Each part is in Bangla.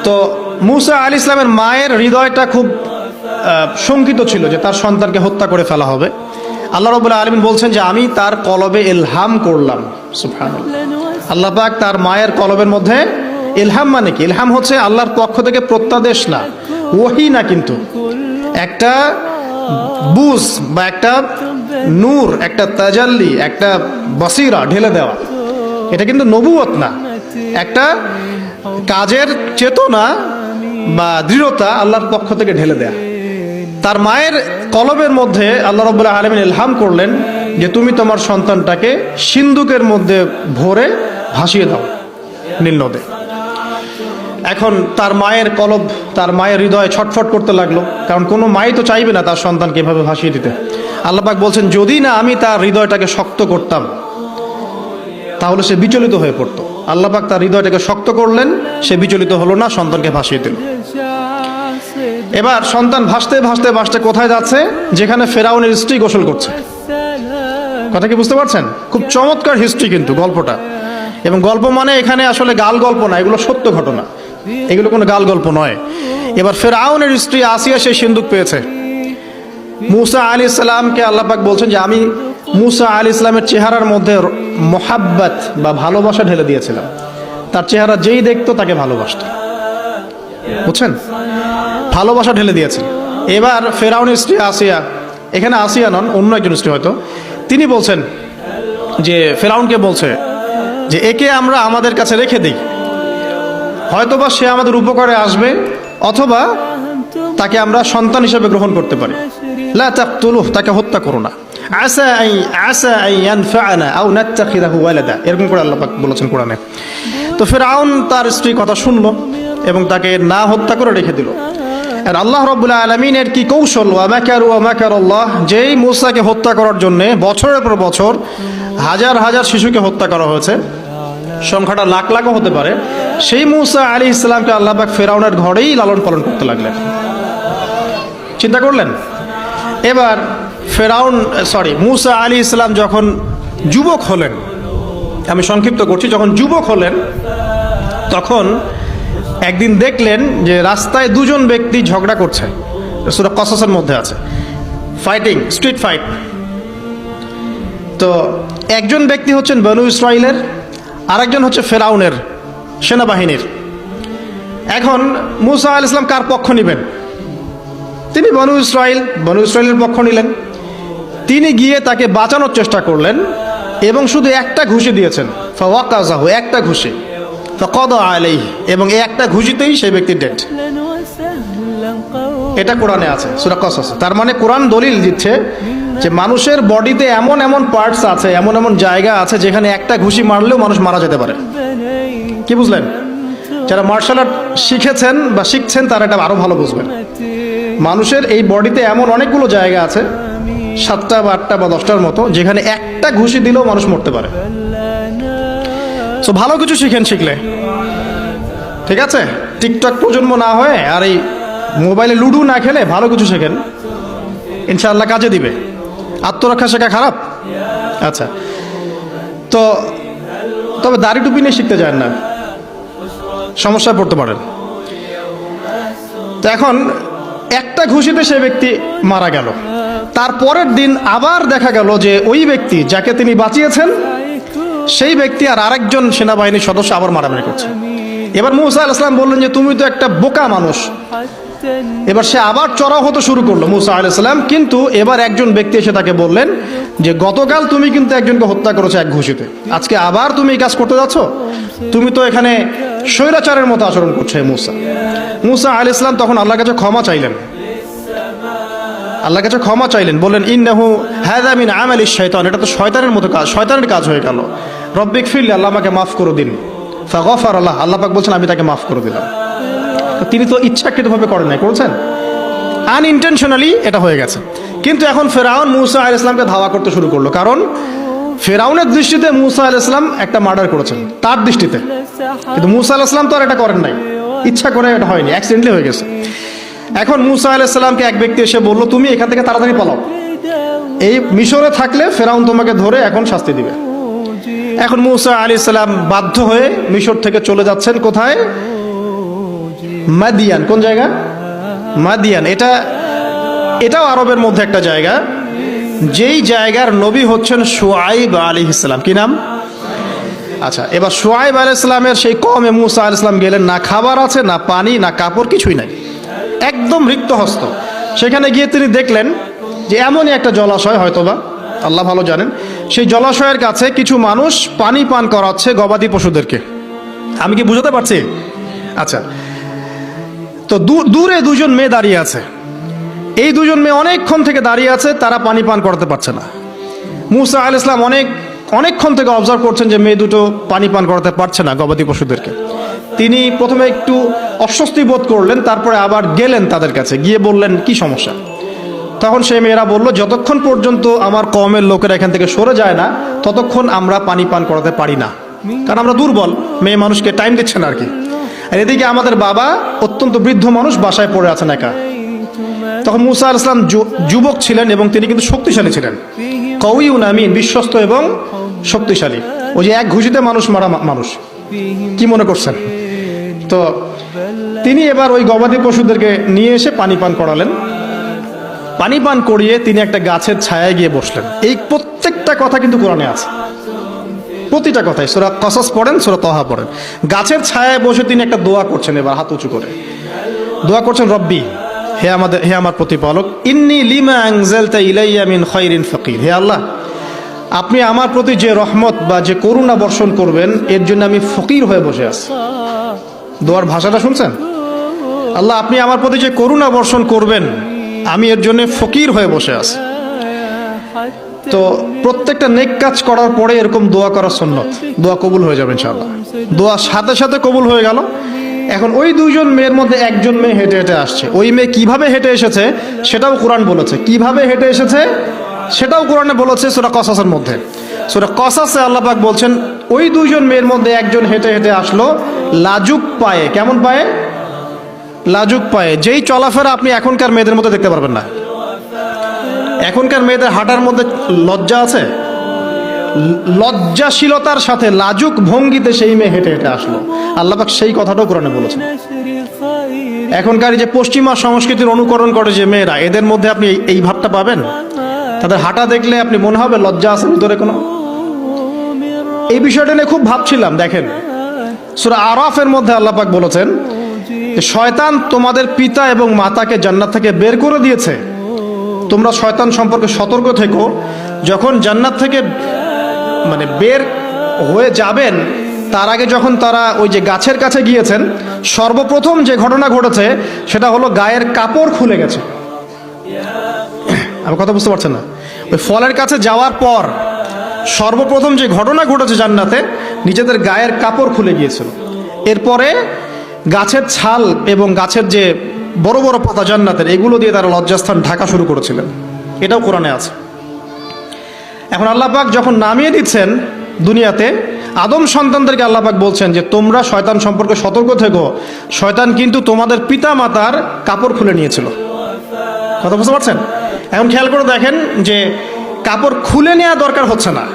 তো মুসা আলাইহিস ইসলামের মায়ের হৃদয়টা খুব শঙ্কিত ছিল যে তার সন্তানকে হত্যা করে ফেলা হবে। আল্লাহ রাব্বুল আলামিন বলছেন যে আমি তার কলবে ইলহাম করলাম। সুবহানাল্লাহ। আল্লাহ পাক তার মায়ের কলবের মধ্যে ইলহাম, মানে কি? ইলহাম হচ্ছে আল্লাহর পক্ষ থেকে প্রত্যাদেশ না, ওহী না, কিন্তু একটা বুঝ বা একটা নূর, একটা তাজাল্লি, একটা বসিরা ঢেলে দেওয়া। এটা কিন্তু নবুয়ত না, একটা কাজের চেতনা বা দৃঢ়তা আল্লাহর পক্ষ থেকে ঢেলে দেয়া। তার মায়ের কলবের মধ্যে আল্লাহ রাব্বুল আলামিন ইলহাম করলেন যে তুমি তোমার সন্তানটাকে সিন্দুকের মধ্যে ভরে ভাসিয়ে দাও নীল নদে। এখন তার মায়ের কলব, তার মায়ের হৃদয় ছটফট করতে লাগলো, কারণ কোনো মাই তো চাইবে না তার সন্তানকে এভাবে ভাসিয়ে দিতে। আল্লাহ পাক বলছেন যদি না আমি তার হৃদয়টাকে শক্ত করতাম তাহলে সে বিচলিত হয়ে পড়তো। আল্লাহ পাক তার হৃদয়টাকে শক্ত করলেন, সে বিচলিত হলো না, সন্তানকে ভাসিয়ে দিল। এবার সন্তান ভাসতে ভাসতে ভাসতে কোথায় যাচ্ছে? যেখানে ফেরাউনের স্ত্রী গোসল করছে। কথা কি বুঝতে পারছেন? খুব চমৎকার হিস্ট্রি কিন্তু গল্পটা। এবং গল্প মানে এখানে আসলে গাল গল্প না, এগুলো সত্য ঘটনা, এগুলো কোনো গাল গল্প নয়। এবার ফেরাউনের স্ত্রী আসিয়া সেই সিন্দুক পেয়েছে। মুসা আলাইহিস সালামকে আল্লাহ পাক বলছেন যে আমি মুসা আলাইহিস সালামের চেহারার মধ্যে মোহাব্বত বা ভালোবাসা ঢেলে দিয়েছিলাম। তার চেহারা যেই দেখতো তাকে ভালোবাসতো, বুঝছেন? ভালোবাসা ঢেলে দিয়েছেন। এবার ফেরাউনের স্ত্রী আসিয়া, এখানে আসিয়া নন, অন্য একজন স্ত্রী হয়তো, তিনি বলছেন যে ফেরাউনকে বলছে যে একে আমরা আমাদের কাছে রেখে দিই, হয়তোবা সে আমাদের উপকারে আসবে, অথবা তাকে আমরা সন্তান হিসেবে গ্রহণ করতে পারি। লা তাকতুলুহু, তাকে হত্যা করো না। আসা আন ইয়ানফা'না আও নাত্তাখিযাহু ওয়ালাদা, এরকম করে আল্লাহ পাক বলেছেন কোরআনে। তো ফেরাউন তার স্ত্রীর কথা শুনলো এবং তাকে না হত্যা করে রেখে দিল। আর আল্লাহ রাব্বুল আলামিনের কি কৌশল! ওয়া মাকারু ওয়া মাকারাল্লাহ, যেই মূসাকে হত্যা করার জন্য বছরের পর বছর হাজার হাজার শিশুকে হত্যা করা হয়েছে, সংখ্যাটা লাখ লাখও হতে পারে, সেই মূসা আলাইহিস সালামকে আল্লাহ পাক ফেরাউনের ঘরেই লালন পালন করতে লাগলেন। চিন্তা করলেন? এবার মূসা আলাইহিস সালাম যখন যুবক হলেন, আমি সংক্ষিপ্ত করছি, যখন যুবক হলেন তখন একদিন দেখলেন যে রাস্তায় দুজন ব্যক্তি ঝগড়া করছে। সূরা কসসের মধ্যে আছে, ফাইটিং, স্ট্রিট ফাইট। তো একজন ব্যক্তি হচ্ছেন বনু ইসরাইলের, আরেকজন হচ্ছে ফেরাউনের সেনাবাহিনীর। এখন মূসা আলাইহিস সালাম কার পক্ষ নেবেন? তিনি বনু ইসরাইলের পক্ষ নিলেন। তিনি গিয়ে তাকে বাঁচানোর চেষ্টা করলেন এবং শুধু একটা ঘুষি দিয়েছেন, ফাওয়াকাযাহু, একটা ঘুষি, ফাকাদা আলাইহি, এবং এই একটা ঘুষিতেই সেই ব্যক্তি ডেড। এটা কোরআনে আছে, সূরা কসস। তার মানে কোরআন দলিল দিচ্ছে যে মানুষের বডিতে এমন এমন পার্টস আছে, এমন এমন জায়গা আছে যেখানে একটা ঘুষি মারলেও মানুষ মারা যেতে পারে। কি বুঝলেন? যারা মার্শাল আর্ট শিখেছেন বা শিখছেন তারা এটা আরো ভালো বুঝবেন। মানুষের এই বডিতে এমন অনেকগুলো জায়গা আছে, 7টা বা 8টা বা 10টার মতো, যেখানে একটা ঘুষি দিলেও মানুষ মরতে পারে। তো ভালো কিছু শিখেন, শিখলে ঠিক আছে। টিকটক প্রজন্ম না হয়ে আর এই মোবাইলে লুডু না খেলে ভালো কিছু শেখেন, ইনশাআল্লাহ কাজে দিবে। আত্মরক্ষা শেখা খারাপ? আচ্ছা, তো তবে দাড়ি টুপি নিয়ে শিখতে যান না, সমস্যায় পড়তে পারেন। তো এখন একটা ঘুষিতে সে ব্যক্তি মারা গেল। তারপরের দিন আবার দেখা গেল যে ওই ব্যক্তি যাকে তিনি বাঁচিয়েছেন সেই ব্যক্তি আর আরেকজন সেনাবাহিনীর সদস্য আবার মারামারি করছে। এবার মূসা আলাইহিস সালাম বললেন যে তুমি তো একটা বোকা মানুষ। এবার সে আবার চড়াও হতে শুরু করলো মূসা আলাইহিস সালাম, কিন্তু এবার একজন ব্যক্তি এসে তাকে বললেন যে গতকাল তুমি কিন্তু একজনকে হত্যা করেছো এক ঘুষিতে, আজকে আবার তুমি এই কাজ করতে যাচ্ছ, তুমি তো এখানে স্বৈরাচারের মতো আচরণ করছো। মূসা আলাইহিস সালাম তখন আল্লাহর কাছে ক্ষমা চাইলেন, বললেন ইন্নাহু হাযা মিন আমালিশ শাইতান, এটা তো শয়তানের মতো কাজ, শয়তানের কাজ হয়ে গেল। রব্বিক ফিরলি, আল্লাহ আমাকে মাফ করে দিন। ফাগফার আল্লাহ, আল্লাহ পাক বলছেন আমি তাকে মাফ করে দিলাম। তিনি তো ইচ্ছাকৃতভাবে করেন নাই, করেছেন আনইনটেনশনালি, এটা হয়ে গেছে। কিন্তু এখন ফেরাউন মূসা আলাইহিস সালামকে ধাওয়া করতে শুরু করলো, কারণ ফেরাউনের দৃষ্টিতে মূসা আলাইহিস সালাম একটা মার্ডার করেছেন তার দৃষ্টিতে, কিন্তু মূসা আলাইহিস সালাম তো আর এটা করেন নাই, ইচ্ছা করে এটা হয়নি, অ্যাক্সিডেন্টলি হয়ে গেছে। এখন মূসা আলাইহিস সালামকে এক ব্যক্তি এসে বলল তুমি এখান থেকে তাড়াতাড়ি পালাও, এই মিশরে থাকলে ফেরাউন তোমাকে ধরে এখন শাস্তি দিবে। এখন মূসা আলাইহিস সালাম বাধ্য হয়ে মিশর থেকে চলে যাচ্ছেন কোথায়? মাদিয়ান। কোন জায়গা? মাদিয়ান। এটাও আরবের মধ্যে একটা জায়গা, যেই জায়গার নবী হচ্ছেন শুআইব আলাইহিস সালাম। কি নাম? আচ্ছা, এবার শুআইব আলাইহিস সালামের সেই কওমে মূসা আলাইহিস সালাম গেলেন, না খাবার আছে, না পানি, না কাপড়, কিছুই নাই, একদম রিক্ত হস্ত। সেখানে গিয়ে তিনি দেখলেন যে এমনই একটা জলাশয়, হয়তোবা আল্লাহ ভালো জানেন, সেই জলাশয়ের কাছে কিছু মানুষ পানি পান করাচ্ছে গবাদি পশুদেরকে। আমি কি বুঝাতে পারছি? আচ্ছা, তো দূরে দুজন মেয়ে দাঁড়িয়ে আছে। এই দুজন মেয়ে অনেকক্ষণ থেকে দাঁড়িয়ে আছে, তারা পানি পান করাতে পারছে না। মূসা আলাইহিস সালাম অনেকক্ষণ থেকে অবজার্ভ করছেন যে মেয়ে দুটো পানি পান করাতে পারছে না গবাদি পশুদেরকে। তিনি প্রথমে একটু অস্বস্তি বোধ করলেন, তারপরে আবার গেলেন তাদের কাছে, গিয়ে বললেন কি সমস্যা। তখন সেই মেয়েরা বলল, যতক্ষণ পর্যন্ত আমার কওমের লোকেরা এখান থেকে সরে যায় না, ততক্ষণ আমরা পানি পান করাতে পারি না, কারণ আমরা দুর্বল, মেয়ে মানুষকে টাইম দিচ্ছে না আর কি। আর এদিকে আমাদের বাবা অত্যন্ত বৃদ্ধ মানুষ, বাসায় পড়ে আছেন একা। তখন মূসা আলাইহিস সালাম যুবক ছিলেন এবং তিনি কিন্তু শক্তিশালী ছিলেন, কওয়িউন আমিন, বিশ্বস্ত এবং শক্তিশালী। ওই যে এক ঘুষিতে মানুষ মারা মানুষ, কি মনে করছেন? তো তিনি এবার ওই গবাদি পশুদেরকে নিয়ে এসে পানি পান করালেন। পানি পান করিয়ে তিনি একটা গাছের ছায়ায় গিয়ে বসলেন। এই প্রত্যেকটা কথা কিন্তু কোরআনে আছে, প্রতিটা কথাই। সূরা কসস পড়েন, সূরা তাহা পড়েন। গাছের ছায়ায় বসে তিনি একটা দোয়া করছেন, এবার হাত উঁচু করে দোয়া করছেন, রব্বি, হে আমার প্রতিপালক, ইন্নী লিমা আনজালতা ইলাইয়া মিন খায়রিন ফাকির। হে আল্লাহ, আপনি আমার প্রতি যে রহমত বা যে করুণা বর্ষণ করবেন, এর জন্য আমি ফকির হয়ে বসে আছি। দোয়ার ভাষাটা শুনছেন? আল্লাহ, আপনি আমার প্রতি যে করুণা বর্ষণ করবেন, আমি এর জন্য ফকির হয়ে বসে আছি। তো প্রত্যেকটা নেক কাজ করার পরে এরকম দোয়া করা সুন্নত, দোয়া কবুল হয়ে যাবে ইনশাআল্লাহ। দোয়া সাথে সাথে কবুল হয়ে গেল। এখন ওই দুইজন মেয়ের মধ্যে একজন মেয়ে হেঁটে হেঁটে আসছে। ওই মেয়ে কিভাবে হেঁটে এসেছে সেটাও কোরআন বলেছে, কিভাবে হেঁটে এসেছে সেটাও কোরআনে বলেছে সূরা কসাসের মধ্যে। সূরা কসাসে আল্লাহ পাক বলছেন, ওই দুইজন মেয়ের মধ্যে একজন হেঁটে হেঁটে আসলো লাজুক পায়ে। কেমন পায়ে? লাজুক পায়ে। যেই চলাফেরা আপনি এখনকার মেয়েদের মধ্যে দেখতে পারবেন না। এখনকার মেয়েদের হাঁটার মধ্যে লজ্জা আছে, লজ্জাশীলতার সাথে লাজুক ভঙ্গিতে সেই মেয়ে হেঁটে হেঁটে আসলো। আল্লাহ পাক সেই কথাটাও কোরআনে বলেছেন। এখনকার যে পশ্চিমা সংস্কৃতির অনুকরণ করে যে মেয়েরা, এদের মধ্যে আপনি এই ভাবটা পাবেন। তাদের হাঁটা দেখলে আপনি মনে হবে লজ্জা আছে ভিতরে কোনো। এই বিষয়টা নিয়ে খুব ভাবছিলাম। দেখেন, সূরা আরাফের মধ্যে আল্লাহ পাক বলেছেন যে শয়তান তোমাদের পিতা এবং মাতাকে জান্নাত থেকে বের করে দিয়েছে, তোমরা শয়তান সম্পর্কে সতর্ক থেকো। যখন জান্নাত থেকে বের হয়ে যাবেন, তার আগে যখন তারা ওই যে গাছের কাছে গিয়েছেন, সর্বপ্রথম যে ঘটনা ঘটেছে সেটা হলো গায়ের কাপড় খুলে গেছে। আমার কথা বুঝতে পারছেন না? ওই ফলের কাছে যাওয়ার পর সর্বপ্রথম যে ঘটনা ঘটেছে জান্নাতে, নিজেদের গায়ের কাপড় খুলে গিয়েছিল। এরপরে গাছের ছাল এবং গাছের যে বড় বড় পাতা জান্নাতের, এগুলো দিয়ে তারা লজ্জাস্থান ঢাকা শুরু করেছিলেন। এটাও কোরআনে আছে। এখন আল্লাহ পাক যখন নামিয়ে দিচ্ছেন দুনিয়াতে, আদম সন্তানদেরকে আল্লাহ পাক বলছেন যে তোমরা শয়তান সম্পর্কে সতর্ক থেকো, শয়তান কিন্তু তোমাদের পিতা মাতার কাপড় খুলে নিয়েছিল। কথা বুঝতে পারছেন? এখন খেয়াল করে দেখেন যে কাপড় খুলে নেওয়া দরকার হচ্ছে না,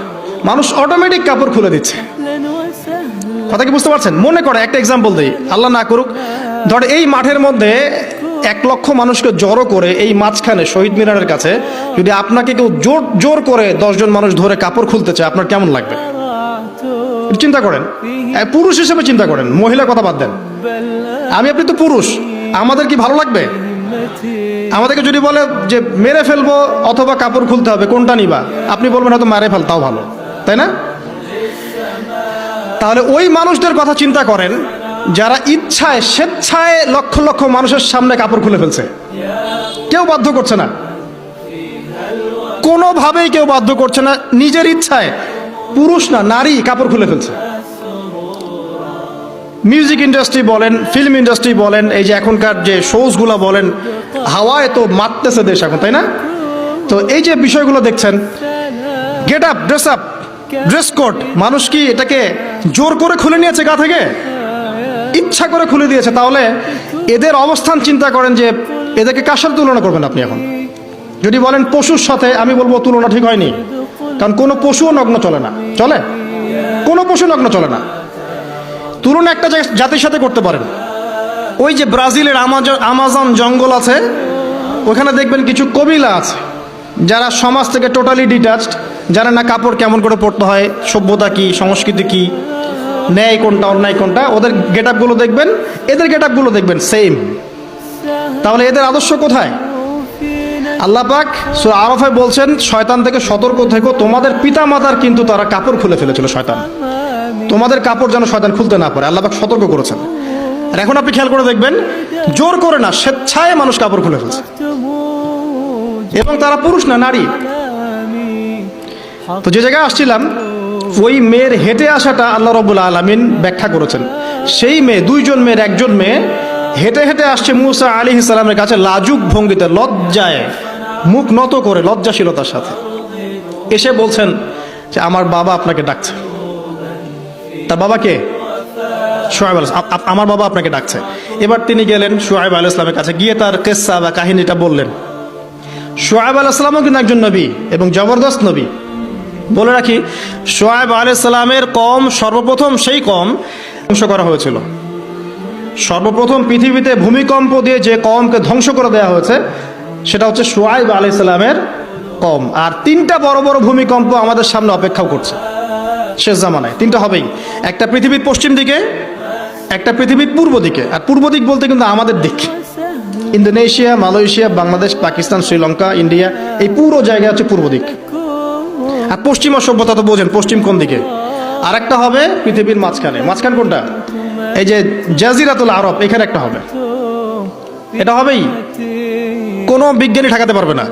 মানুষ অটোমেটিক কাপড় খুলে দিচ্ছে। কথা কি বুঝতে পারছেন? মনে করে একটা এক্সাম্পল দিই, আল্লাহ না করুক, ধর এই মাঠের মধ্যে 1 লক্ষ মানুষকে জড়ো করে এই মাঝখানে শহীদ মিনারের কাছে যদি আপনাকে কেউ জোর করে 10 জন মানুষ ধরে কাপড় খুলতে চায়, আপনার কেমন লাগবে? চিন্তা করেন, পুরুষ হিসেবে চিন্তা করেন, মহিলা কথা বাদ দেন। আপনি তো পুরুষ, আমাদের কি ভালো লাগবে? আমাদেরকে যদি বলে যে মেরে ফেলবো অথবা কাপড় খুলতে হবে, কোনটা নিবা? আপনি বলবেন হয়তো মেরে ফেলতাও ভালো, তাই না? তাহলে ওই মানুষদের কথা চিন্তা করেন যারা ইচ্ছায় স্বেচ্ছায় লক্ষ লক্ষ মানুষের সামনে কাপড় খুলে ফেলছে। কেউ বাধ্য করছে না, কোনোভাবেই কেউ বাধ্য করছে না, নিজের ইচ্ছায় পুরুষ না নারী কাপড় খুলে ফেলছে। মিউজিক ইন্ডাস্ট্রি বলেন, ফিল্ম ইন্ডাস্ট্রি বলেন, এই যে এখনকার যে শোজগুলো বলেন, হাওয়ায় তো মারতেছে দেশ এখন, তাই না? তো এই যে বিষয়গুলো দেখছেন, get up, dress up, dress code, মানুষ কি এটাকে জোর করে খুলে নিয়েছে গা থেকে? ইচ্ছা করে খুলে দিয়েছে। তাহলে এদের অবস্থান চিন্তা করেন যে এদেরকে কার সাথে তুলনা করবেন আপনি? এখন যদি বলেন পশুর সাথে, আমি বলবো তুলনা ঠিক হয়নি, কারণ কোনো পশুও নগ্ন চলে না। চলে? কোনো পশু নগ্ন চলে না। তুলনা একটা জাতির সাথে করতে পারেন, ওই যে ব্রাজিলের আমাজন জঙ্গল আছে, ওখানে দেখবেন কিছু কবিলা আছে যারা সমাজ থেকে টোটালি ডিটাচড, জানে না কাপড় কেমন করে পরতে হয়, সভ্যতা কি, সংস্কৃতি কি, ন্যায় কোনটা অন্যায় কোনটা। ওদের গেট আপগুলো দেখবেন, এদের গেট আপগুলো দেখবেন সেম। তাহলে এদের আদর্শ কোথায়? আল্লাহ পাক সূরা আরাফে বলছেন, শয়তান থেকে সতর্ক থেকো, তোমাদের পিতা মাতার কিন্তু তারা কাপড় খুলে ফেলেছিল শয়তান, তোমাদের কাপড় যেন শয়তান খুলতে না পারে, আল্লাহ পাক সতর্ক করেছেন। আর এখন আপনি খেয়াল করে দেখবেন, জোর করে না, স্বেচ্ছায় মানুষ কাপড় খুলে ফেলছে, এবং তারা পুরুষ না, নারী। তো যে জায়গায় আসছিলাম, ওই মেয়ের হেঁটে আসাটা আল্লাহ রাব্বুল আলামিন ব্যাখ্যা করেছেন। সেই মেয়ে, দুইজন মেয়ের একজন মেয়ে হেঁটে হেঁটে আসছে মূসা আলাইহিস সালামের কাছে লাজুক ভঙ্গিতে, লজ্জায় মুখ নত করে, লজ্জাশীলতার সাথে এসে বলছেন যে আমার বাবা আপনাকে ডাকছে। তার বাবা কে? শুআয়ব আলাইহিস সালাম। আমার বাবা আপনাকে ডাকছে। এবার তিনি গেলেন শুআয়ব আলাইহিস সালামের কাছে, গিয়ে তার কিসসা বা কাহিনীটা বললেন। শুআয়ব আলাইহিস সালামও কিন্তু একজন নবী এবং জবরদস্ত নবী। বলে রাখি, শুআয়ব আলাইহিস সালামের কওম সর্বপ্রথম সেই কওম ধ্বংস করা হয়েছিল। সর্বপ্রথম পৃথিবীতে ভূমিকম্প দিয়ে যে কওমকে ধ্বংস করে দেওয়া হয়েছে সেটা হচ্ছে শুআয়ব আলাইহিস সালামের কওম। আর তিনটা বড় বড় ভূমিকম্প আমাদের সামনে অপেক্ষাও করছে শেষ জামানায়। তিনটা হবেই, একটা পৃথিবীর পশ্চিম দিকে, একটা পৃথিবীর পূর্ব দিকে। আর পূর্ব দিক বলতে কিন্তু আমাদের দিক, Indonesia, Malaysia, Bangladesh, Pakistan, Sri Lanka, India, এই পুরো জায়গা হচ্ছে পূর্ব দিক। আর পশ্চিমা সভ্যতা তো বোঝেন, পশ্চিম কোন দিকে। আর একটা হবে পৃথিবীর মাঝখানে। মাঝখান কোনটা? এই যে জাজিরাতুল আরব, এখানে একটা হবে। এটা হবেই, কোনো বিজ্ঞানী ঠেকাতে পারবে না।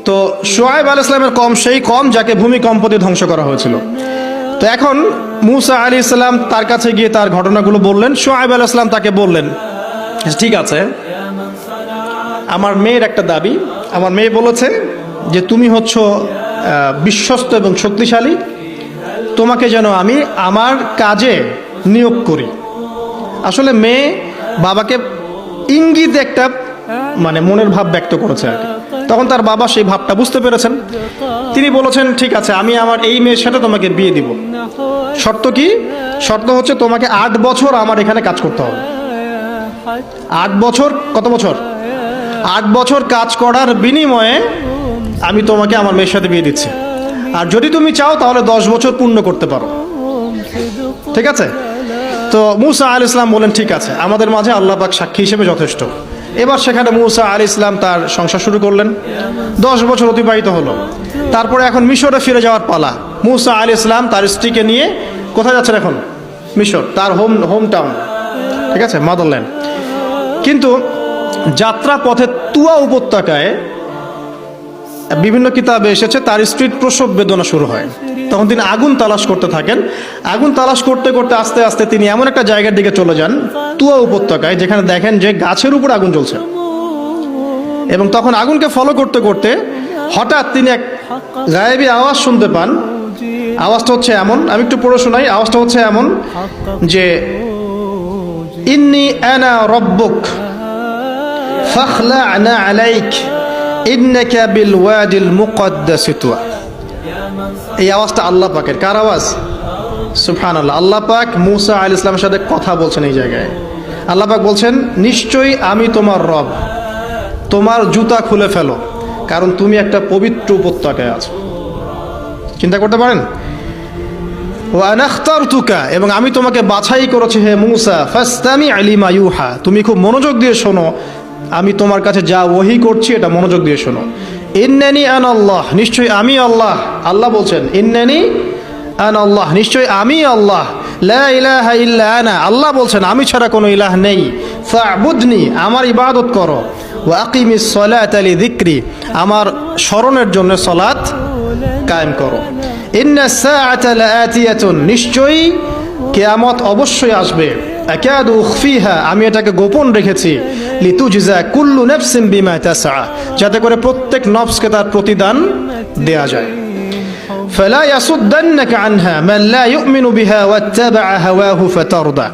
তো শুআয়ব আলাইহিস সালামের কওম সেই কওম যাকে ভূমিকম্প দিয়ে ধ্বংস করা হয়েছিল। তো এখন মূসা আলাইহিস সালাম তার কাছে গিয়ে তার ঘটনাগুলো বললেন। শুআয়ব আলাইহিস সালাম তাকে বললেন, ঠিক আছে, আমার মেয়ের একটা দাবি। আমার মেয়ে বলেছে যে তুমি হচ্ছ বিশ্বস্ত এবং শক্তিশালী, তোমাকে যেন আমি আমার কাজে নিয়োগ করি। আসলে মেয়ে বাবাকে ইঙ্গিতে একটা মানে মনের ভাব ব্যক্ত করেছে আর কি। তখন তার বাবা সেই ভাবটা বুঝতে পেরেছেন। তিনি বলেছেন, ঠিক আছে, আমি আমার এই মেয়ের সাথে তোমাকে বিয়ে দিব। শর্ত কি? শর্ত হচ্ছে তোমাকে 8 বছর আমার এখানে কাজ করতে হবে। 8 বছর, কত বছর? 8 বছর কাজ করার বিনিময়ে আমি তোমাকে আমার মেয়ের সাথে বিয়ে দিচ্ছি। আর যদি তুমি চাও তাহলে 10 বছর পূর্ণ করতে পারো। ঠিক আছে? তো মূসা আলাইহিস সালাম বলেন, ঠিক আছে, আমাদের মাঝে আল্লাহ পাক সাক্ষী হিসেবে যথেষ্ট। এবার সেখানে মূসা আলাইহিস সালাম তার সংসার শুরু করলেন। 10 বছর অতিবাহিত হলো। তারপরে এখন মিশরে ফিরে যাওয়ার পালা। মূসা আলাইহিস সালাম তার স্ত্রীকে নিয়ে কোথায় যাচ্ছেন এখন? মিশর, তার হোম টাউন। ঠিক আছে, মাদারল্যান্ড। কিন্তু যাত্রা পথে তুয়া উপত্যকায় বিভিন্ন কিতাবে এসেছে তার স্ত্রীর প্রসব বেদনা শুরু হয়। তখন তিনি আগুন তালাশ করতে থাকেন। আগুন তালাশ করতে করতে আস্তে আস্তে তিনি এমন একটা জায়গার দিকে চলে যান, তুয়া উপত্যকায়, যেখানে দেখেন যে গাছের উপর আগুন জ্বলছে। এবং তখন আগুনকে ফলো করতে করতে হঠাৎ তিনি এক গায়েবী আওয়াজ শুনতে পান। আওয়াজটা হচ্ছে এমন, আমি একটু পড়ে শোনাই। আওয়াজটা হচ্ছে এমন যে, ইন্নী আনা রব্বুক ফাখলা'না আলাইক ইন্নাকা বিল ওয়াদিল মুকদ্দাস তুয়া। এই আওয়াজটা আল্লাহ পাকের। কার আওয়াজ? সুবহানাল্লাহ। আল্লাহ পাক মূসা আলাইহিস সালামের সাথে কথা বলছেন এই জায়গায়। আল্লাহ পাক বলছেন, নিশ্চয়ই আমি তোমার রব, তোমার জুতা খুলে ফেলো, কারণ তুমি একটা পবিত্র উপত্যকায় আছো। চিন্তা করতে পারেন? ওয়া আনা ইখতারতুকা, এবং আমি তোমাকে বাছাই করেছি হে মূসা, ফাসতামি লিমা ইউহা, তুমি খুব মনোযোগ দিয়ে শোনো, আমি তোমার কাছে যা ওহী করছি এটা মনোযোগ দিয়ে শোনো। ইন্নানি আনা আল্লাহ, নিশ্চয়ই আমি আল্লাহ। আল্লাহ বলছেন, ইন্নানি আনা আল্লাহ, নিশ্চয়ই আমি আল্লাহ। লা ইলাহা ইল্লা আনা, আল্লাহ বলছেন আমি ছাড়া কোনো ইলাহ নেই। ফা'বুদনি, আমার ইবাদত করো। ওয়া আকিমিস সালাতা লিযিকরি, আমার স্মরণের জন্য সালাত কায়েম করো। ইন্নাস সাআতা লাআতিয়াতুন, নিশ্চয়ই কিয়ামত অবশ্যই আসবে। আকাদু উখফিহা, আমি এটাকে গোপন রেখেছি। লিতুজজা কুল্লু নাফসিন বিমা তাসআ, যাতে করে প্রত্যেক নফসকে তার প্রতিদান দেয়া যায়। ফালা ইয়াসুদ্দান্নাকা আনহা মান লা ইউমিনু বিহা ওয়াত্তাবা হাওয়াহু ফাতারদা,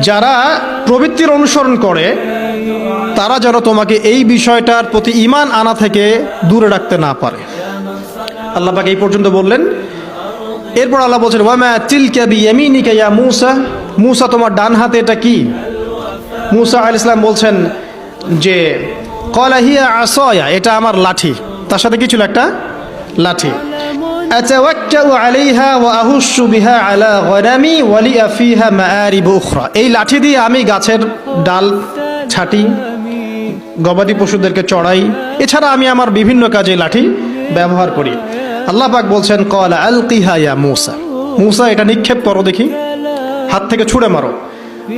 যারা প্রবৃত্তির অনুসরণ করে তারা যেন তোমাকে এই বিষয়টার প্রতি ঈমান আনা থেকে দূরে রাখতে না পারে। আল্লাহ পাক এই পর্যন্ত বললেন। এরপর আল্লাহ বলছেন, ওয়া মা তিলকা বিয়ামিনিকা ইয়া মূসা, মুসা তোমার ডান হাতে এটা কি? মুসা আলাইহিস সালাম বলছেন যে ক্বালা হিয়া আসায়া, এটা আমার লাঠি। তার সাথে কি ছিল? একটা লাঠি। আতাওয়াক্কাউ আলাইহা ওয়া আহুশু বিহা আলা গনামি ওয়া লি ফিহা মাআরিব উখরা, এই লাঠি দিয়ে আমি গাছের ডাল ছাঁটি, গবাদি পশুদেরকে চড়াই, এছাড়া আমি আমার বিভিন্ন কাজে লাঠি ব্যবহার করি। আল্লাহ পাক বলছেন ক্বালা আলকিহা ইয়া মুসা, মুসা এটা নিক্ষেপ করো দেখি, হাত থেকে ছুঁড়ে মারো।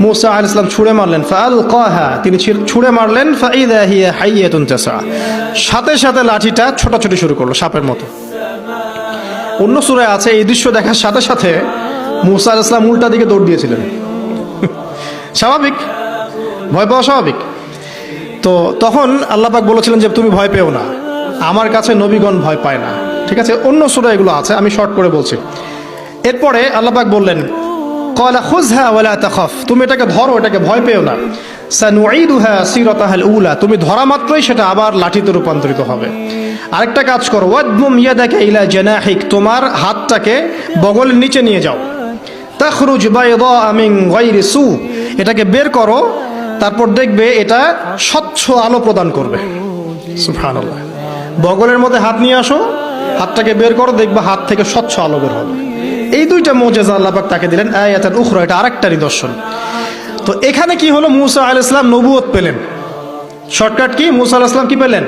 মুসা আলাইহিস সালাম ছুঁড়ে মারলেন, ফাআলকাহা, তিনি ছুঁড়ে মারলেন, ফাইদা হিয়া হাইয়াতুন তাসা, সাথে সাথে লাঠিটা ছোটাছুটি শুরু করলো সাপের মতো। অন্য সূরায় আছে এই দৃশ্য দেখার সাথে সাথে মুসা আলাইহিস সালাম উল্টা দিকে দৌড় দিয়েছিলেন। স্বাভাবিক, ভয় পাওয়া স্বাভাবিক। তো তখন আল্লাহ পাক বলেছিলেন যে তুমি ভয় পেও না, আমার কাছে নবীগণ ভয় পায় না। ঠিক আছে, অন্য সূরায় এগুলো আছে, আমি শর্ট করে বলছি। এরপরে আল্লাহ পাক বললেন ক্বালা খুযহা ওয়ালা তাখাফ, তুমি এটাকে ধরো, এটাকে ভয় পেও না। সানুঈদুহা সিরাতাহাল উলা, তুমি ধরা মাত্রই সেটা আবার লাঠিতে রূপান্তরিত হবে। আরেকটা কাজ করো, ওয়াদমুম ইয়াদাকা ইলা জানাহিক, তোমার হাতটাকে বগলের নিচে নিয়ে যাও। তাখরুজ বাইদা মিন গায়রি সু, এটাকে বের করো, তারপর দেখবে এটা স্বচ্ছ আলো প্রদান করবে। সুবহানাল্লাহ, বগলের মধ্যে হাত নিয়ে আসো, হাতটাকে বের করো, দেখবে হাত থেকে স্বচ্ছ আলো বের হবে। এই দুইটা মুজিজা আল্লাহ পাক তাকে দিলেন, আয়াতান উখরা, এটা আরেকটা নিদর্শন। তো এখানে কি হলো, মুসা আলাইহিস সালাম নবুয়ত পেলেন। শর্টকাট কি, মুসা আলাইহিস সালাম কি পেলেন?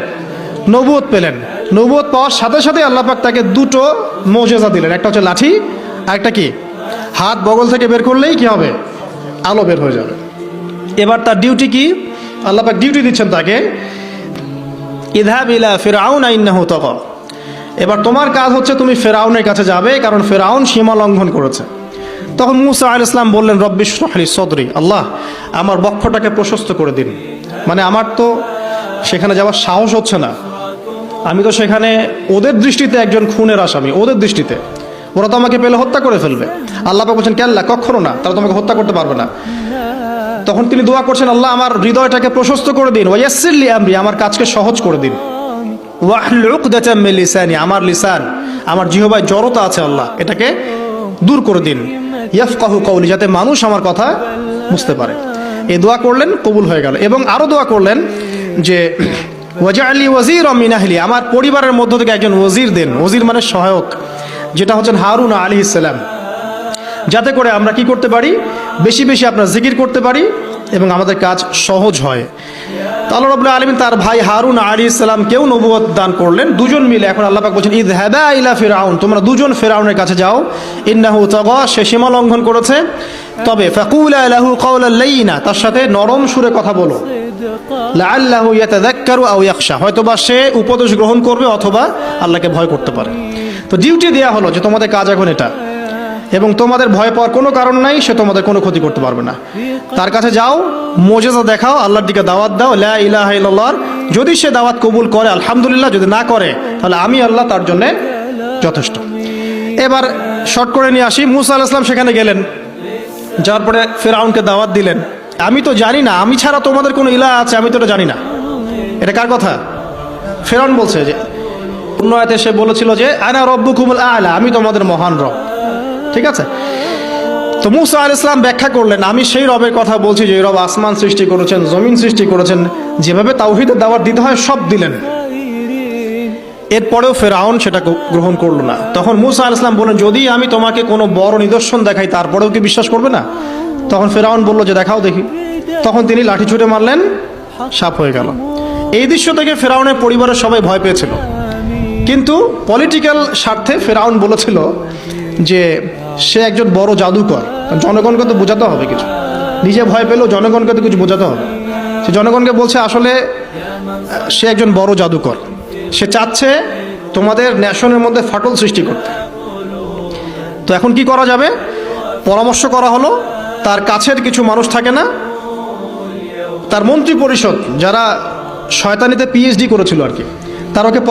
নবুয়ত পেলেন। নবুয়ত পাওয়ার সাথে সাথে আল্লাহ পাক তাকে দুটো মুজিজা দিলেন, একটা হচ্ছে লাঠি, আর একটা কি, হাত বগল থেকে বের করলেই কি হবে, আলো বের হয়ে যাবে। এবার তার ডিউটি কি, আল্লাহ পাক ডিউটি দিচ্ছেন তাকে, ইযহাব ইলা ফিরআউন ইন্নাহু তাগা, এবার তোমার কাজ হচ্ছে তুমি ফেরাউনের কাছে যাবে, কারণ ফেরাউন সীমা লঙ্ঘন করেছে। তখন মুসা আলাইহিস সালাম বললেন রব্বি ইশরাহ লি সদরি, আল্লাহ আমার বক্ষটাকে প্রশস্ত করে দিন। মানে আমার তো সেখানে যাওয়ার সাহস হচ্ছে না, আমি তো সেখানে ওদের দৃষ্টিতে একজন খুনের আসামি, ওদের দৃষ্টিতে ওরা তো আমাকে পেলে হত্যা করে ফেলবে। আল্লাহ পাক বলছেন কেল্লা, কখনো না, তারা তোমাকে হত্যা করতে পারবে না। তখন তিনি দোয়া করছেন, আল্লাহ আমার হৃদয়টাকে প্রশস্ত করে দিন, ওয়া ইয়াসসির লি আমরি, আমার কাজকে সহজ করে দিন। ওয়াহলুল উকদাতাম মিন লিসানি, আমার লিসান, আমার জিহ্বায় জড়তা আছে, আল্লাহ এটাকে দূর করে দিন। ইয়াফকাহু কওলি, যাতে মানুষ আমার কথা বুঝতে পারে। এই দোয়া করলেন, কবুল হয়ে গেল। এবং আরো দোয়া করলেন যে ওয়াজআলি ওয়াজিরাম মিন আহলি, আমার পরিবারের মধ্য থেকে একজন ওয়াজির দেন। ওয়াজির মানে সহায়ক, যেটা হচ্ছেন হারুন আলাইহিস সালাম, যাতে করে আমরা কি করতে পারি, বেশি বেশি আপনার জিকির করতে পারি এবং আমাদের কাজ সহজ হয়। আল্লাহ রাব্বুল আলামিন তার ভাই হারুন আলাইহিস সালামকেও নবুয়ত দান করলেন, দুজন মিলে। এখন আল্লাহ পাক বলছেন ইযহাবা ইলা ফিরআউন, তোমরা দুজন ফিরআউনের কাছে যাও, ইন্নাহু তাগা, সে সীমা লঙ্ঘন করেছে। তবে ফাকুলা লাহু কাওলাল লাইয়িনা, তার সাথে নরম সুরে কথা বলো, লাআল্লাহু ইয়াতাযাক্কারু আও ইয়াখশা, হয়তোবা সে উপদেশ গ্রহণ করবে অথবা আল্লাহকে ভয় করতে পারে। তো ডিউটি দেয়া হলো যে তোমাদের কাজ এখন এটা, এবং তোমাদের ভয় পাওয়ার কোনো কারণ নাই, সে তোমাদের কোনো ক্ষতি করতে পারবে না। তার কাছে যাও, মুজিজা দেখাও, আল্লাহর দিকে দাওয়াত দাও, লা ইলাহা ইল্লাল্লাহ। যদি সে দাওয়াত কবুল করে আলহামদুলিল্লাহ, যদি না করে তাহলে আমি আল্লাহ তার জন্য যথেষ্ট। এবার শর্ট করে নিয়ে আসি, মুসা আলাইহিস সালাম সেখানে গেলেন, যাওয়ার পরে ফিরআউনকে দাওয়াত দিলেন, আমি তো জানি না, আমি ছাড়া তোমাদের কোনো ইলাহ আছে, আমি তো এটা জানি না। এটা কার কথা? ফিরআউন বলছে যে, অন্য আয়াতে সে বলেছিল যে আনা রব্বুকুমুল আ'লা, আমি তোমাদের মহান রব। ঠিক আছে, তো মুসা আলাইহিস সালাম ব্যাখ্যা করলেন, আমি সেই রবের কথা বলছি যে রব আসমান সৃষ্টি করেছেন, জমিন সৃষ্টি করেছেন, যেভাবে তাওহীদের দাওয়াত দিতে হয় সব দিলেন। এরপরেও ফেরাউন সেটা গ্রহণ করলো না। তখন মুসা আলাইহিস সালাম বললেন, যদি আমি তোমাকে কোনো বড় নিদর্শন দেখাই তারপরেও কি বিশ্বাস করবে না? তখন ফেরাউন বলল যে দেখাও দেখি। তখন তিনি লাঠি ছুঁড়ে মারলেন, সাপ হয়ে গেল। এই দৃশ্য থেকে ফেরাউনের পরিবারের সবাই ভয় পেয়েছিল, কিন্তু পলিটিক্যাল স্বার্থে ফেরাউন বলেছিল যে সে একজন বড় জাদুকর, জনগণকে তো বোঝাতে হবে কিছু, নিজে ভয় পেলেও জনগণকে তো কিছু বোঝাতে হবে। সে জনগণকে বলছে আসলে সে একজন বড় জাদুকর, সে চাচ্ছে তোমাদের ন্যাশনের মধ্যে ফাটল সৃষ্টি করতে। তো এখন কি করা যাবে? পরামর্শ করা হলো, তার কাছের কিছু মানুষ থাকে না, তার মন্ত্রী পরিষদ যারা শয়তানিতে পিএইচডি করেছিল আর কি, তার ওকে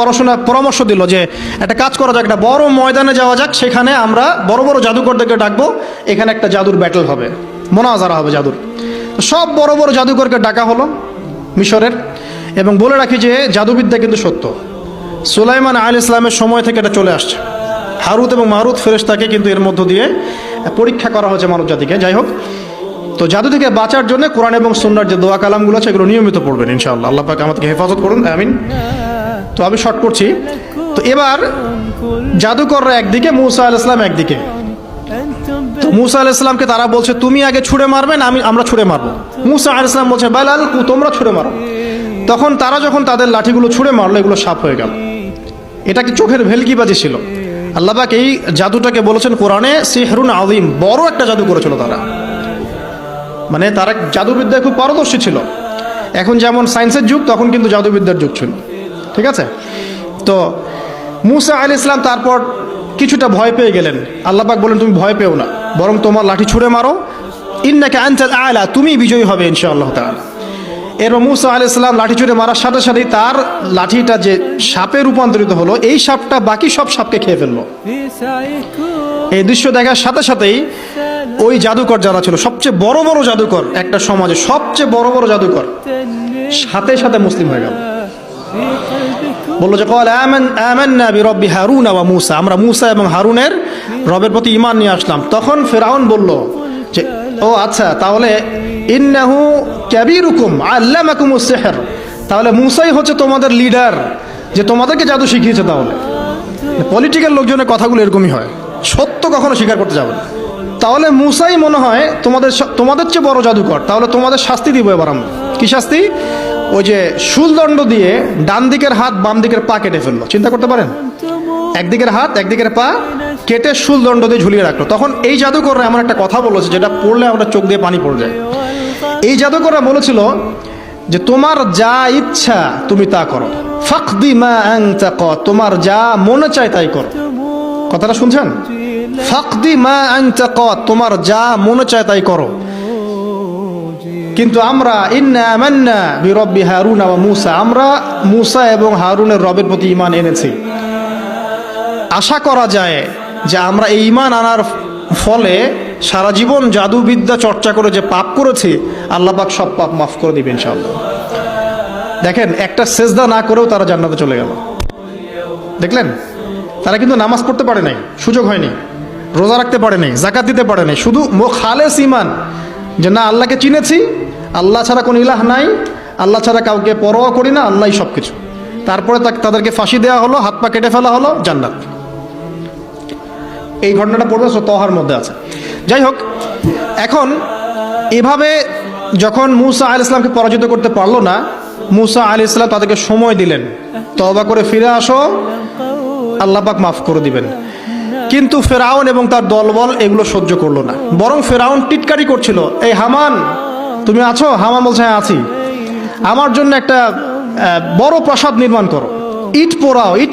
পরামর্শ দিল যে একটা কাজ করা যাক, একটা বড় ময়দানে যাওয়া যাক, সেখানে আমরা বড় বড় জাদুকরদেরকে ডাকবো, এখানে একটা জাদুর ব্যাটল হবে, মোনাজারা হবে জাদুর। সব বড় বড় জাদুকরকে ডাকা হলো মিশরের। এবং বলে রাখি যে জাদুবিদ্যা কিন্তু সত্য, সুলাইমান আলাইহিস সালামের সময় থেকে এটা চলে আসছে। হারুত এবং মারুত ফেরেশতাকে কিন্তু এর মধ্য দিয়ে পরীক্ষা করা হয়েছে মানব জাতিকে। যাই হোক, তো জাদু থেকে বাঁচার জন্য কোরআন এবং সুন্নাহর যে দোয়া কালামগুলো আছে এগুলো নিয়মিত পড়বেন ইনশাআল্লাহ। আল্লাহ পাক আমাদেরকে হেফাজত করুন, আমিন। তো আমি শর্ট করছি। তো এবার জাদুকররা একদিকে, মূসা আলাইহিস সালাম একদিকে। তো মূসা আলাইহিস সালামকে তারা বলছে তুমি আগে ছুঁড়ে মারবে না আমরা ছুঁড়ে মারবো। মূসা আলাইহিস সালাম বলছে বাল আলকু, তোমরা ছুঁড়ে মারো। তখন তারা যখন তাদের লাঠিগুলো ছুঁড়ে মারলো এগুলো সাপ হয়ে গেল। এটা কি চোখের ভেলকিবাজি ছিল? আল্লাহ পাক এই জাদুটাকে বলেছেন কোরআনে সিহরুন আযীম, বড় একটা জাদু করেছিল তারা। মানে তারা জাদুবিদ্যায় খুব পারদর্শী ছিল। এখন যেমন সায়েন্সের যুগ, তখন কিন্তু জাদুবিদ্যার যুগ ছিল, ঠিক আছে? তো মূসা আলাইহিস সালাম তারপর কিছুটা ভয় পেয়ে গেলেন। আল্লাহ পাক বলেন তুমি ভয় পেও না, বরং তোমার লাঠি ছুঁড়ে মারো, ইন্নাকা আনতাল আ'লা, তুমি বিজয়ী হবে ইনশাআল্লাহ তাআলা। এরপর মূসা আলাইহিস সালাম লাঠি ছুঁড়ে মারার সাথে সাথেই তার লাঠিটা যে সাপে রূপান্তরিত হলো, এই সাপটা বাকি সব সাপকে খেয়ে ফেললো। এই দৃশ্য দেখার সাথে সাথেই ওই জাদুকর যারা ছিল, সবচেয়ে বড় বড় জাদুকর, একটা সমাজে সবচেয়ে বড় বড় জাদুকর, সাথে সাথে মুসলিম হয়ে গেল। বললো যে ক্বালা আমান্না বিরব্বি হারুন ওয়া মূসা, আমরা মূসা এবং হারুনের রবের প্রতি ঈমান নিয়ে আসলাম। তখন ফিরআউন বলল যে ও আচ্ছা, তাহলে ইন্নাহু কাবীরুকুম আল্লামাকুমুস সিহর, তাহলে মূসাই হচ্ছে তোমাদের লিডার, যে তোমাদেরকে জাদু শিখিয়েছে। তাহলে পলিটিক্যাল লোকজনের কথাগুলো এরকমই হয়, সত্য কখনো স্বীকার করতে যাবে না। তাহলে মূসাই মনে হয় তোমাদের চেয়ে বড় জাদুকর, তাহলে তোমাদের শাস্তি দিব এবার আমরা। কি শাস্তি? ওই যে শুলদণ্ড দিয়ে ডান দিকের হাত বাম দিকের পা কেটে ফেললো। চিন্তা করতে পারেন, একদিকের হাত একদিকের পা কেটে শুলদণ্ড দিয়ে ঝুলিয়ে রাখলো। তখন এই জাদুকররা এমন একটা কথা বলেছে যেটা পড়লে আমরা চোখ দিয়ে পানি পড়ে যায়। এই জাদুকররা বলেছিল যে তোমার যা ইচ্ছা তুমি তা করো, ফাকদি মা আনতা ক, তোমার যা মনে চায় তাই করো। কথাটা শুনছেন? ফাকদি মা আনতা ক, তোমার যা মনে চায় তাই করো। কিন্তু আমরা ইন্না আমান্না বিরব্বি হারুন ওয়া মূসা, আমরা মূসা এবং হারুনের রবের প্রতি ঈমান এনেছি। আশা করা যায় যে আমরা এই ঈমান আনার ফলে সারা জীবন জাদুবিদ্যা চর্চা করে যে পাপ করেছি, আল্লাহ পাক সব পাপ মাফ করে দিবেন ইনশাআল্লাহ। দেখেন, একটা সেজদা না করেও তারা জান্নাতে চলে গেল। দেখলেন, তারা কিন্তু নামাজ পড়তে পারে নাই, সুযোগ হয়নি, রোজা রাখতে পারে নাই, জাকাত দিতে পারে নাই, শুধু খালেস ঈমান যে না আল্লাহকে চিনেছি, আল্লাহ ছাড়া কোনো ইলাহ নাই, আল্লাহ ছাড়া কাউকে পরোয়া করি না, আল্লাহই সব কিছু। তারপরে তাদেরকে ফাঁসি দেওয়া হলো, হাত পা কেটে ফেলা হলো, জান্নাত। এই ঘটনাটা পড়বে তহার মধ্যে আছে। যাই হোক, এখন এভাবে যখন মূসা আলাইহিস সালামকে পরাজিত করতে পারলো না, মূসা আলাইহিস সালাম তাদেরকে সময় দিলেন, তওবা করে ফিরে আসো, আল্লাহ পাক মাফ করে দিবেন। কিন্তু ফেরাউন এবং তার দলবল এগুলো সহ্য করলো না, বরং ফেরাউন টিটকারি করছিল, এই হামান তুমি আছো? হামান বলছে হ্যাঁ আছি, আমার জন্য একটা বড় প্রাসাদ নির্মাণ করো, ইট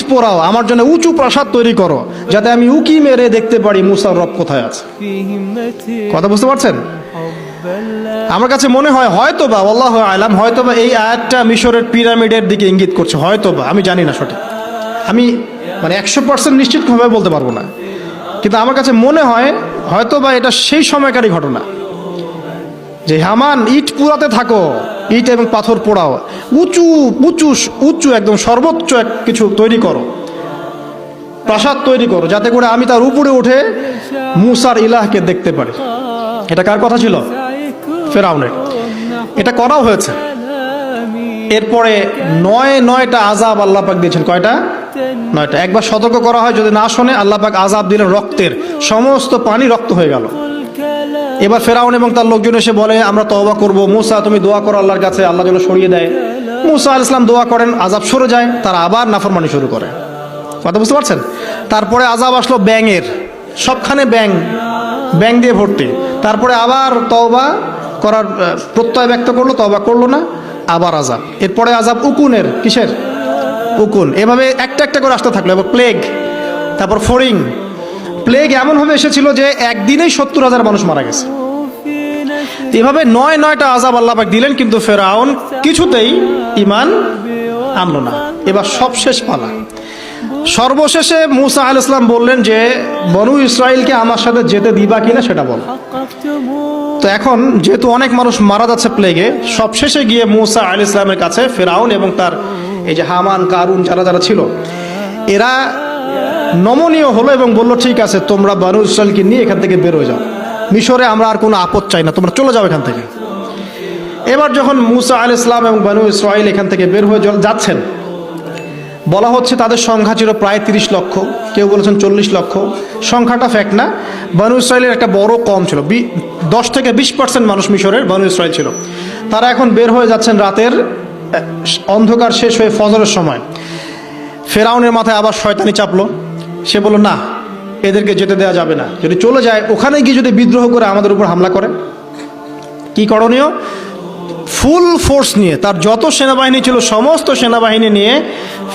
পোড়াও, আমার জন্য উঁচু প্রাসাদ তৈরি করো, যাতে আমি উকি মেরে দেখতে পারি মূসার রব কোথায় আছে। কথা বুঝতে পারছেন? আমার কাছে মনে হয় হয়তোবা, আল্লাহু আ'লাম, হয়তোবা এই আয়াতটা মিশরের পিরামিডের দিকে ইঙ্গিত করছে, হয়তোবা, আমি জানি না সঠিক, আমি মানে 100% নিশ্চিতভাবে বলতে পারবো না, কিন্তু আমার কাছে মনে হয় হয়তোবা এটা সেই সময়কারই ঘটনা যে হামান ইট পোড়াতে থাকো, ইট এবং পাথর পোড়াও, উঁচু উঁচু উঁচু একদম সর্বোচ্চ কিছু তৈরি করো, প্রাসাদ তৈরি করো, যাতে করে আমি তার উপরে উঠে মূসার ইলাহকে দেখতে পারি। এটা কার কথা ছিল? ফেরাউনের। এটা করাও হয়েছে। এরপরে 9টা আযাব আল্লাহ পাক দিয়েছেন। কয়টা? 9টা। একবার সতর্ক করা হয়, যদি না শোনে আল্লাহ পাক আযাব দিলেন রক্তের, সমস্ত পানি রক্ত হয়ে গেল। এবার ফেরাউন এবং তার লোকজন এসে বলে আমরা তওবা করব, মূসা তুমি দোয়া করো আল্লাহর কাছে, আল্লাহ যেন সরিয়ে দেয়। মূসা আলাইহিস সালাম দোয়া করেন, আযাব সরে যায়, তারা আবার নাফরমানি শুরু করে। কথা বুঝতে পারছেন? তারপরে আযাব আসলো ব্যাঙের, সবখানে ব্যাঙ দিয়ে ভর্তি। তারপরে আবার তওবা করার প্রত্যয় ব্যক্ত করলো, তওবা করলো না, আবার আযাব। এরপরে আযাব উকুনের, কিসের? উকুন। এভাবে একটা একটা করে আসতে থাকলো। এবার প্লেগ, তারপর ফড়িং। প্লেগ এমনভাবে এসেছিল যে একদিনেই 70,000 মানুষ মারা গেছে। এভাবে 9টা আযাব আল্লাহ পাক দিলেন, কিন্তু ফেরাউন কিছুতেই ঈমান আনলো না। এবার সবশেষ পালা। সর্বশেষে মূসা আলাইহিস সালাম বললেন যে বনু ইসরাইলকে আমার সাথে যেতে দিবা কিনা সেটা বল। তো এখন যেহেতু অনেক মানুষ মারা যাচ্ছে প্লেগে, সবশেষে গিয়ে মূসা আলাইহিস সালামের কাছে ফেরাউন এবং তার এই যে হামান, কারুন, যারা ছিল, এরা নমনীয় হলো এবং বলল ঠিক আছে তোমরা বনু ইসরাইলকে নিয়ে এখান থেকে বের হয়ে যাও। মিশরে আমরা আর কোনো আপদ চাই না, তোমরা চলে যাও এখান থেকে। এবার যখন মুসা আলাইহিস সালাম এবং বনু ইসরাইল এখান থেকে বের হয়ে যাচ্ছেন, বলা হচ্ছে তাদের সংখ্যা ছিল প্রায় 30 লক্ষ, কেউ বলেছেন 40 লক্ষ। সংখ্যাটা ফ্যাক্ট না, বনু ইসরাইলের একটা বড় কম ছিল, 10 থেকে 20% মানুষ মিশরের বনু ইসরাইল ছিল। তারা এখন বের হয়ে যাচ্ছেন রাতের অন্ধকার শেষ হয়ে ফজরের সময়। ফেরাউনের মাথায় আবার শয়তানি চাপলো, সে বলল না, এদেরকে যেতে দেওয়া যাবে না, যদি চলে যায় ওখানে গিয়ে যদি বিদ্রোহ করে আমাদের উপর হামলা করে, কি করণীয়? ফুল ফোর্স নিয়ে, তার যত সেনাবাহিনী ছিল সমস্ত সেনাবাহিনী নিয়ে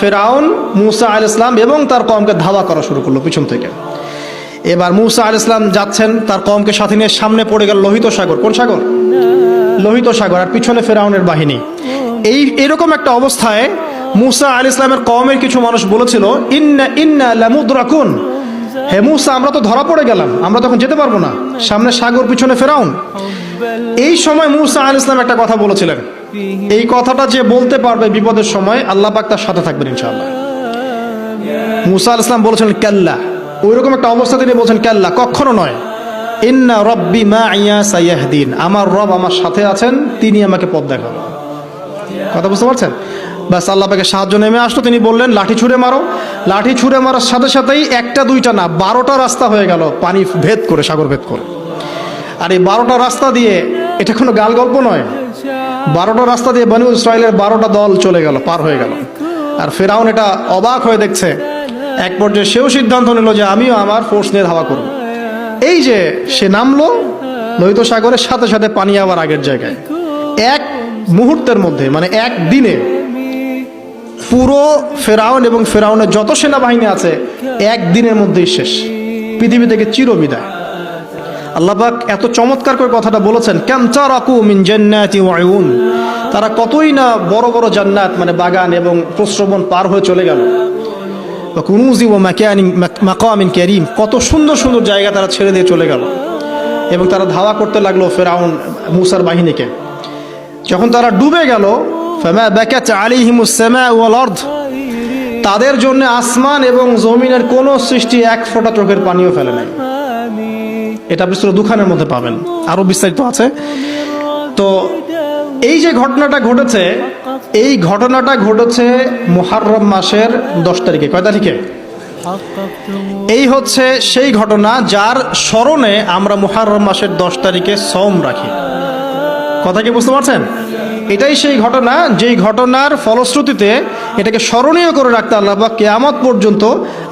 ফেরাউন মুসা আলাইহিস সালাম এবং তার কওমকে ধাওয়া করা শুরু করলো পিছন থেকে। এবার মুসা আলাইহিস সালাম যাচ্ছেন, তার কওমকে সাথে নিয়ে, সামনে পড়ে গেল লোহিত সাগর। কোন সাগর? লোহিত সাগর। আর পিছনে ফেরাউনের বাহিনী। এরকম একটা অবস্থায় মুসা আলাইহিস সালামের কওমের কিছু মানুষ বলেছিল, ইন্না লামুদরাকুন, হে মুসা, আমরা তো ধরা পড়ে গেলাম, আমরা তখন যেতে পারবো না, সামনে সাগর, পিছনে ফেরাউন। এই সময় মুসা আলাইহিস সালাম একটা কথা বলেছিলেন, এই কথাটা যে বলতে পারবে বিপদের সময় আল্লাহ পাক তার সাথে থাকবেন ইনশাআল্লাহ। মুসা আলাইহিস সালাম বলেছিলেন কাল্লা, ওইরকম একটা অবস্থা তিনি বলছেন কাল্লা, কখনো নয়, ইন্না রব্বি মাইয়া সাইয়াহদিন, আমার রব আমার সাথে আছেন, তিনি আমাকে পথ দেখাবেন। কথা বুঝতে পারছেন? বাস আল্লাহ পাকের সাহায্য নেমে আসলো, তিনি বললেন লাঠি ছুঁড়ে মারো। লাঠি ছুঁড়ে মারার সাথে সাথেই একটা দুইটা না 12টা রাস্তা হয়ে গেল, পানি ভেদ করে, সাগর ভেদ করে। আর এই 12টা রাস্তা দিয়ে, এটা কোনো গাল গল্প নয়, 12টা রাস্তা দিয়ে বনু ইসরাইলের 12টা দল চলে গেল, পার হয়ে গেল। আর ফেরাউন এটা অবাক হয়ে দেখছে। এক পর্যায়ে সেও সিদ্ধান্ত নিল যে আমিও আমার ফোর্স নিয়ে ধাওয়া করব। এই যে সে নামলো লোহিত সাগরের সাথে সাথে পানি আবার আগের জায়গায়। এক মুহূর্তের মধ্যে, মানে এক দিনে পুরো ফেরাউন এবং ফেরাউনের যত সেনাবাহিনী আছে একদিনের মধ্যেই শেষ, পৃথিবী থেকে চিরবিদায়। আল্লাহ পাক এত চমৎকার করে কথাটা বলেছেন, কাম তারাকু মিন জান্নাতি ওয়া উয়ুন, তারা কতই না বড় বড় জান্নাত মানে বাগান এবং প্রস্রবণ পার হয়ে চলে গেল। ওয়া কুনুজি ওয়া মাকামিন কারীম, কত সুন্দর সুন্দর জায়গা তারা ছেড়ে দিয়ে চলে গেল। এবং তারা ধাওয়া করতে লাগলো ফেরাউন মুসার বাহিনীকে। যখন তারা ডুবে গেল, ফামা বাকাত আলাইহিমুস সামা ওয়াল আরদ, তাদের জন্য আসমান এবং জমিনের কোন সৃষ্টি এক ফোঁটা চোখের পানিও ফেলে নাই। এটা আপনি সূরা দুখানের মধ্যে পাবেন, আরো বিস্তারিত আছে। তো এই যে ঘটনাটা ঘটেছে, এই ঘটনাটা ঘটেছে মুহররম মাসের 10 তারিখে। কয় তারিখে? এই হচ্ছে সেই ঘটনা যার স্মরণে আমরা মুহররম মাসের 10 তারিখে সওম রাখি। কথা কি বুঝতে পারছেন? এটাই সেই ঘটনা, যেই ঘটনার ফলশ্রুতিতে এটাকে স্মরণীয় করে রাখতে আল্লাহ পাক কিয়ামত পর্যন্ত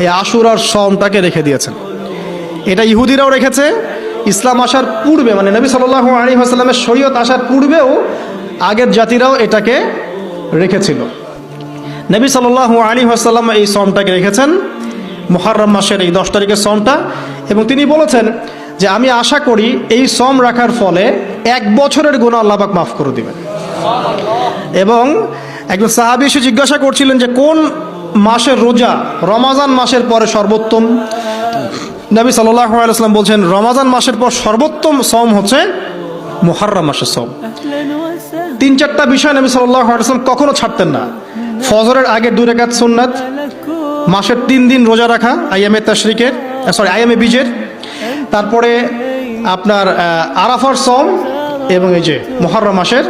এই আশুরার সওমটাকে রেখে দিয়েছেন। এটা ইহুদিরাও রেখেছে, ইসলাম আসার পূর্বে, মানে নবী সাল্লাল্লাহু আলাইহি ওয়াসাল্লামের শরীয়ত আসার পূর্বেও আগের জাতিরাও এটাকে রেখেছিল। নবী সাল্লাল্লাহু আলাইহি ওয়াসাল্লাম এই সওমটাকে রেখেছেন, মুহররম মাসের এই 10 তারিখের সওমটা। এবং তিনি বলেছেন যে আমি আশা করি এই সওম রাখার ফলে 1 বছরের গুনাহ আল্লাহ পাক মাফ করে দিবেন। এবং একজন সাহাবী এসে জিজ্ঞাসা করছিলেন যে কোন মাসের রোজা রমাজান মাসের পরে সর্বোত্তম? নবী সাল্লাল্লাহু আলাইহি ওয়াসাল্লাম বলছেন রমাজান মাসের পর সর্বোত্তম সওম হচ্ছে মুহররম মাসের সওম। 3-4টা বিষয় নবী সাল্লাল্লাহু আলাইহি ওয়াসাল্লাম কখনো ছাড়তেন না। ফজরের আগে 2 রাকাত সুন্নাত, মাসের 3 দিন রোজা রাখা, আইয়ামে তাশরিকের, আইয়ামে বীজের, তারপরে আপনার আরাফার সওম এবং এই যে মুহররম মাসের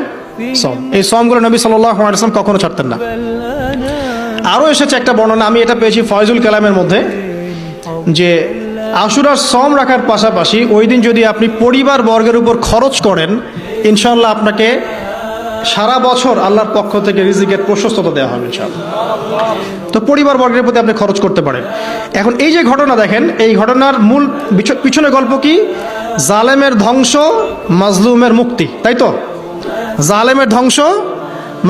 সওম। এই সওমগুলো নবী সাল্লাল্লাহু আলাইহি ওয়াসাল্লাম কখনো ছাড়তেন না। আরও এসেছে একটা বর্ণনা, আমি এটা পেয়েছি ফয়জুল কালামের মধ্যে, যে আশুরার সওম রাখার পাশাপাশি ওই দিন যদি আপনি পরিবার বর্গের উপর খরচ করেন, ইনশাআল্লাহ আপনাকে সারা বছর আল্লাহর পক্ষ থেকে রিজিকের প্রশস্ততা দেওয়া হবে ইনশাআল্লাহ। তো পরিবার বর্গের প্রতি আপনি খরচ করতে পারেন। এখন এই যে ঘটনা দেখেন, এই ঘটনার মূল পিছনে গল্প কি? জালেমের ধ্বংস, মাজলুমের মুক্তি, তাই তো? জালেমের ধ্বংস,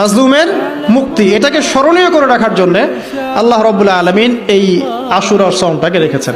মাজলুমের মুক্তি, এটাকে স্মরণীয় করে রাখার জন্য আল্লাহ রাব্বুল আলামিন এই আশুরার সওমটাকে রেখেছেন।